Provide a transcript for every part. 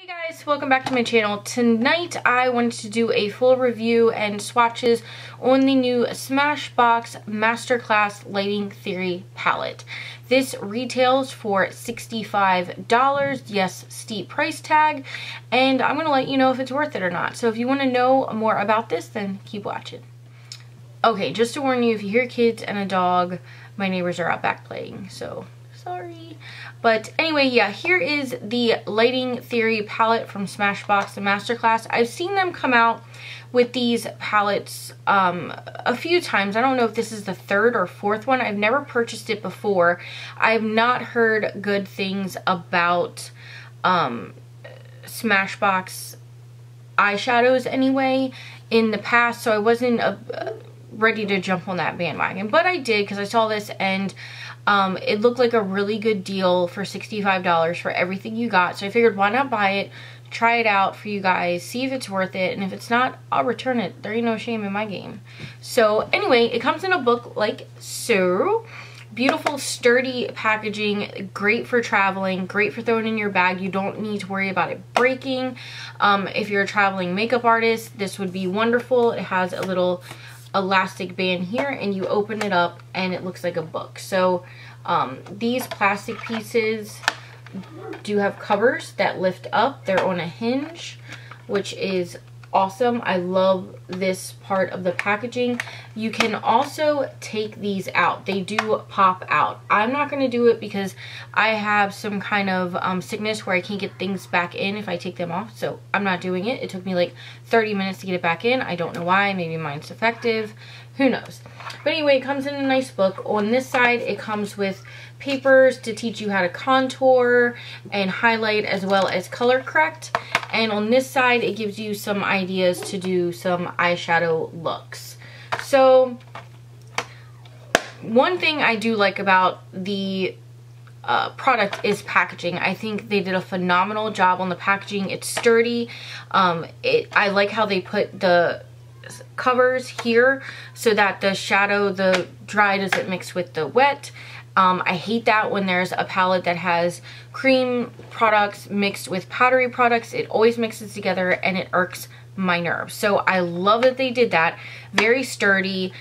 Hey guys, welcome back to my channel. Tonight I wanted to do a full review and swatches on the new SMASHBOX Masterclass Lighting Theory palette. This retails for $65, yes, steep price tag, and I'm going to let you know if it's worth it or not. So if you want to know more about this, then keep watching. Okay, just to warn you, if you hear kids and a dog, my neighbors are out back playing, so sorry. But anyway, yeah, here is the Lighting Theory palette from SMASHBOX, the Masterclass. I've seen them come out with these palettes a few times. I don't know if this is the third or fourth one. I've never purchased it before. I've not heard good things about SMASHBOX eyeshadows anyway in the past, so I wasn't ready to jump on that bandwagon. But I did because I saw this and it looked like a really good deal for $65 for everything you got. So I figured, why not buy it, try it out for you guys, see if it's worth it, and if it's not, I'll return it. There ain't no shame in my game. So anyway, it comes in a book like so. Beautiful, sturdy packaging, great for traveling, great for throwing in your bag. You don't need to worry about it breaking. If you're a traveling makeup artist, this would be wonderful. It has a little elastic band here, and you open it up and it looks like a book. So these plastic pieces do have covers that lift up. They're on a hinge, which is awesome. I love this part of the packaging. You can also take these out. They do pop out. I'm not going to do it because I have some kind of sickness where I can't get things back in if I take them off, so I'm not doing it. It took me like 30 minutes to get it back in. I don't know why. Maybe mine's defective. Who knows? But anyway, it comes in a nice book. On this side, it comes with papers to teach you how to contour and highlight as well as color correct. And on this side, it gives you some ideas to do some eyeshadow looks. So one thing I do like about the product is packaging. I think they did a phenomenal job on the packaging. It's sturdy. I like how they put the covers here so that the shadow, the dry doesn't mix with the wet. I hate that when there's a palette that has cream products mixed with powdery products. It always mixes together and it irks my nerves. So I love that they did that. Very sturdy,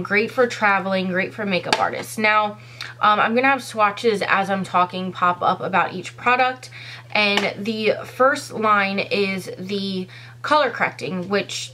great for traveling, great for makeup artists. Now, I'm going to have swatches as I'm talking pop up about each product. And the first line is the color correcting, which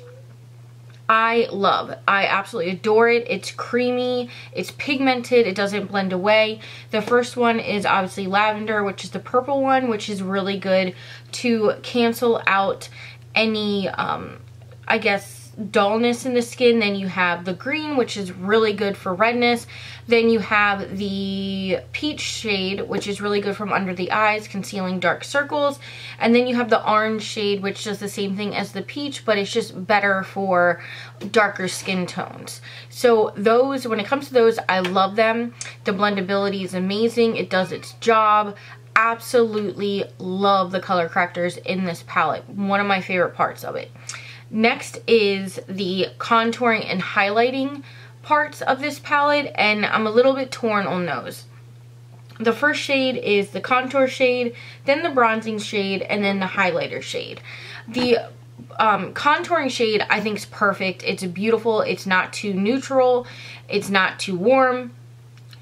I love. I absolutely adore it. It's creamy, it's pigmented, it doesn't blend away. The first one is obviously lavender, which is the purple one, which is really good to cancel out any, I guess, dullness in the skin. Then you have the green, which is really good for redness. Then you have the peach shade, which is really good from under the eyes, concealing dark circles. And then you have the orange shade, which does the same thing as the peach, but it's just better for darker skin tones. So those, when it comes to those, I love them. The blendability is amazing. It does its job. Absolutely love the color correctors in this palette. One of my favorite parts of it. Next is the contouring and highlighting parts of this palette, and I'm a little bit torn on those. The first shade is the contour shade, then the bronzing shade, and then the highlighter shade. The contouring shade I think is perfect. It's beautiful. It's not too neutral. It's not too warm,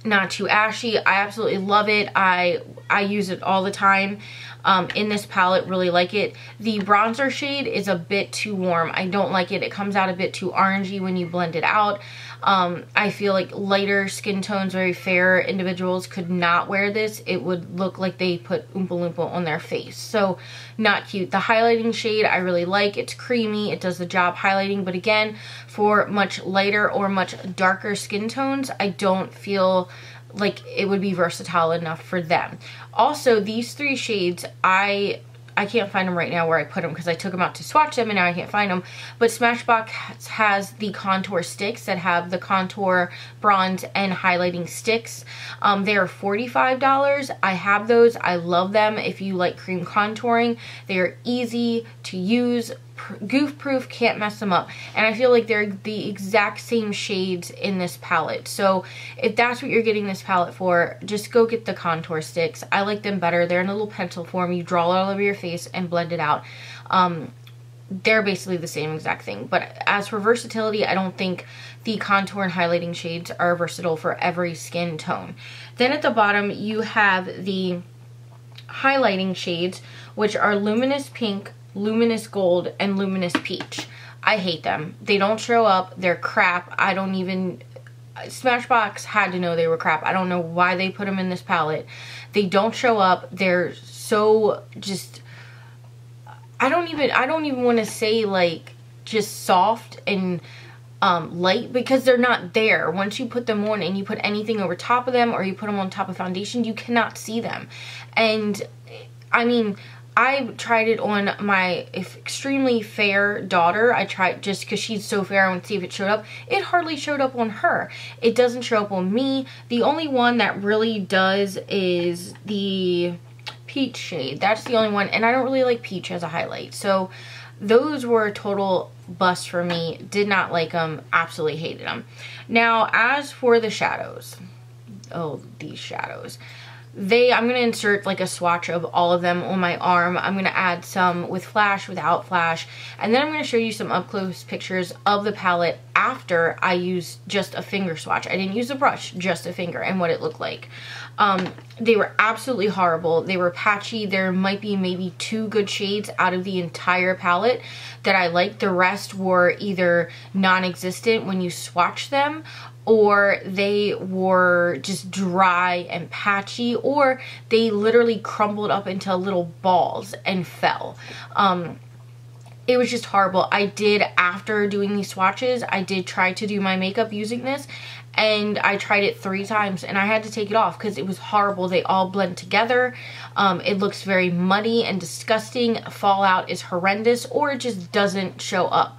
not too ashy. I absolutely love it. I use it all the time. In this palette, really like it. The bronzer shade is a bit too warm. I don't like it. It comes out a bit too orangey when you blend it out. I feel like lighter skin tones, very fair individuals could not wear this. It would look like they put Oompa Loompa on their face. So not cute. The highlighting shade I really like. It's creamy. It does the job highlighting. But again, for much lighter or much darker skin tones, I don't feel like it would be versatile enough for them. Also, these three shades, I can't find them right now where I put them because I took them out to swatch them and now I can't find them. But SMASHBOX has the contour sticks that have the contour, bronze, and highlighting sticks. They are $45. I have those. I love them if you like cream contouring. They are easy to use. goof proof, can't mess them up. And I feel like they're the exact same shades in this palette. So if that's what you're getting this palette for, just go get the contour sticks. I like them better. They're in a little pencil form. You draw it all over your face and blend it out. They're basically the same exact thing. But as for versatility, I don't think the contour and highlighting shades are versatile for every skin tone. Then at the bottom, you have the highlighting shades, which are Luminous Pink, Luminous Gold, and Luminous Peach. I hate them. They don't show up. They're crap. I don't even... Smashbox had to know they were crap. I don't know why they put them in this palette. They don't show up. They're so just... I don't even want to say like just soft and light, because they're not there. Once you put them on and you put anything over top of them, or you put them on top of foundation, you cannot see them. And I mean, I tried it on my extremely fair daughter. I tried just because she's so fair. I want to see if it showed up. It hardly showed up on her. It doesn't show up on me. The only one that really does is the peach shade. That's the only one, and I don't really like peach as a highlight. So those were a total bust for me. Did not like them. Absolutely hated them. Now, as for the shadows, oh, these shadows. I'm going to insert like a swatch of all of them on my arm. I'm going to add some with flash, without flash, and then I'm going to show you some up close pictures of the palette after I use just a finger swatch. I didn't use a brush, just a finger, and what it looked like. They were absolutely horrible. They were patchy. There might be maybe 2 good shades out of the entire palette that I liked. The rest were either non-existent when you swatch them, or they were just dry and patchy, or they literally crumbled up into little balls and fell. It was just horrible. I did, after doing these swatches, I did try to do my makeup using this, and I tried it 3 times and I had to take it off because it was horrible. They all blend together. It looks very muddy and disgusting. Fallout is horrendous, or it just doesn't show up.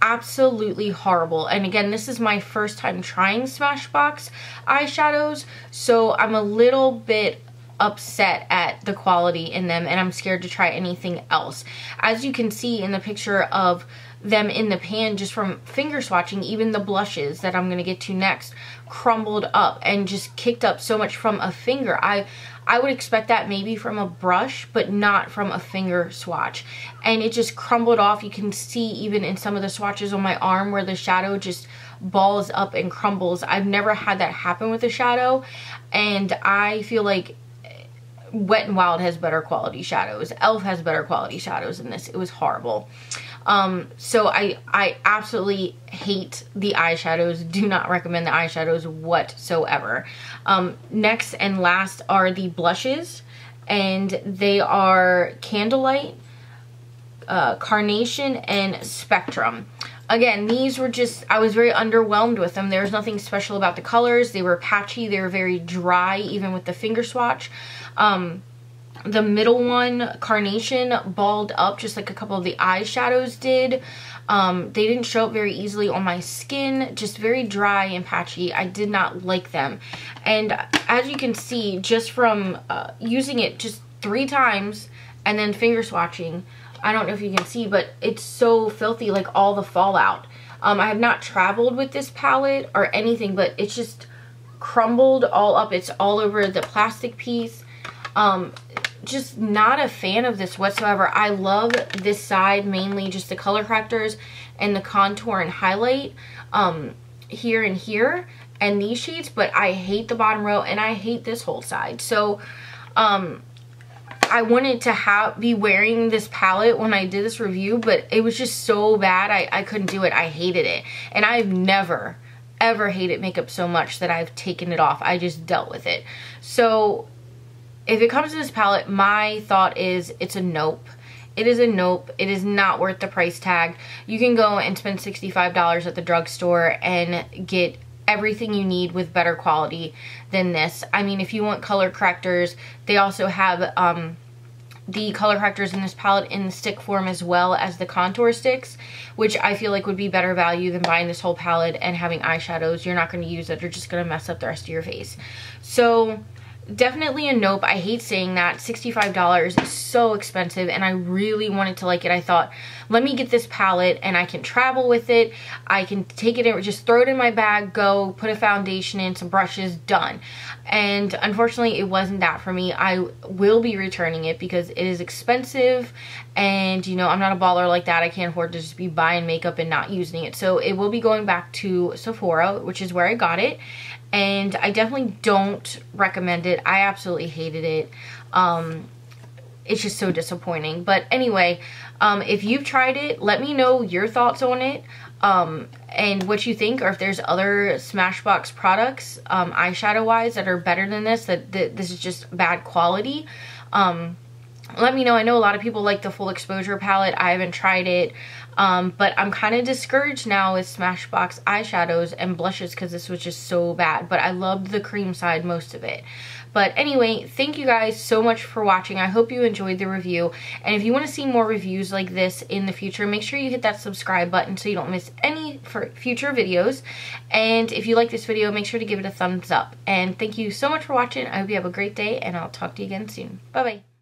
Absolutely horrible. And again, this is my first time trying Smashbox eyeshadows, so I'm a little bit upset at the quality in them, and I'm scared to try anything else. As you can see in the picture of them in the pan, just from finger swatching, even the blushes that I'm going to get to next crumbled up and just kicked up so much from a finger. I would expect that maybe from a brush, but not from a finger swatch. And it just crumbled off. You can see even in some of the swatches on my arm where the shadow just balls up and crumbles. I've never had that happen with a shadow, and I feel like Wet n Wild has better quality shadows. e.l.f. has better quality shadows than this. It was horrible. So I absolutely hate the eyeshadows. Do not recommend the eyeshadows whatsoever. Next and last are the blushes, and they are Candlelight, Carnation, and Spectrum. Again, these were just, I was very underwhelmed with them. There was nothing special about the colors. They were patchy. They were very dry, even with the finger swatch. The middle one, Carnation, balled up just like a couple of the eyeshadows did. They didn't show up very easily on my skin, just very dry and patchy. I did not like them. And as you can see, just from using it just 3 times and then finger swatching, I don't know if you can see, but it's so filthy, like all the fallout. I have not traveled with this palette or anything, but it's just crumbled all up. It's all over the plastic piece. Just not a fan of this whatsoever. I love this side, mainly just the color correctors and the contour and highlight here and here and these shades, but I hate the bottom row and I hate this whole side. So I wanted to be wearing this palette when I did this review, but it was just so bad I couldn't do it. I hated it, and I've never ever hated makeup so much that I've taken it off. I just dealt with it. So if it comes to this palette, my thought is it's a nope. It is a nope. It is not worth the price tag. You can go and spend $65 at the drugstore and get everything you need with better quality than this. I mean, if you want color correctors, they also have the color correctors in this palette in the stick form as well as the contour sticks, which I feel like would be better value than buying this whole palette and having eyeshadows you're not going to use that are just going to mess up the rest of your face. So definitely a nope. I hate saying that. $65 is so expensive, and I really wanted to like it. I thought, let me get this palette and I can travel with it. I can take it and just throw it in my bag, go put a foundation in, some brushes, done. And unfortunately, it wasn't that for me. I will be returning it because it is expensive, and you know, I'm not a baller like that. I can't afford to just be buying makeup and not using it. So it will be going back to Sephora, which is where I got it. And I definitely don't recommend it. I absolutely hated it. It's just so disappointing. But anyway, if you've tried it, let me know your thoughts on it, and what you think, or if there's other Smashbox products, eyeshadow wise, that are better than this, that this is just bad quality. Let me know. I know a lot of people like the full exposure palette. I haven't tried it, but I'm kind of discouraged now with Smashbox eyeshadows and blushes because this was just so bad. But I loved the cream side most of it. But anyway, thank you guys so much for watching. I hope you enjoyed the review. And if you want to see more reviews like this in the future, make sure you hit that subscribe button so you don't miss any future videos. And if you like this video, make sure to give it a thumbs up. And thank you so much for watching. I hope you have a great day, and I'll talk to you again soon. Bye-bye.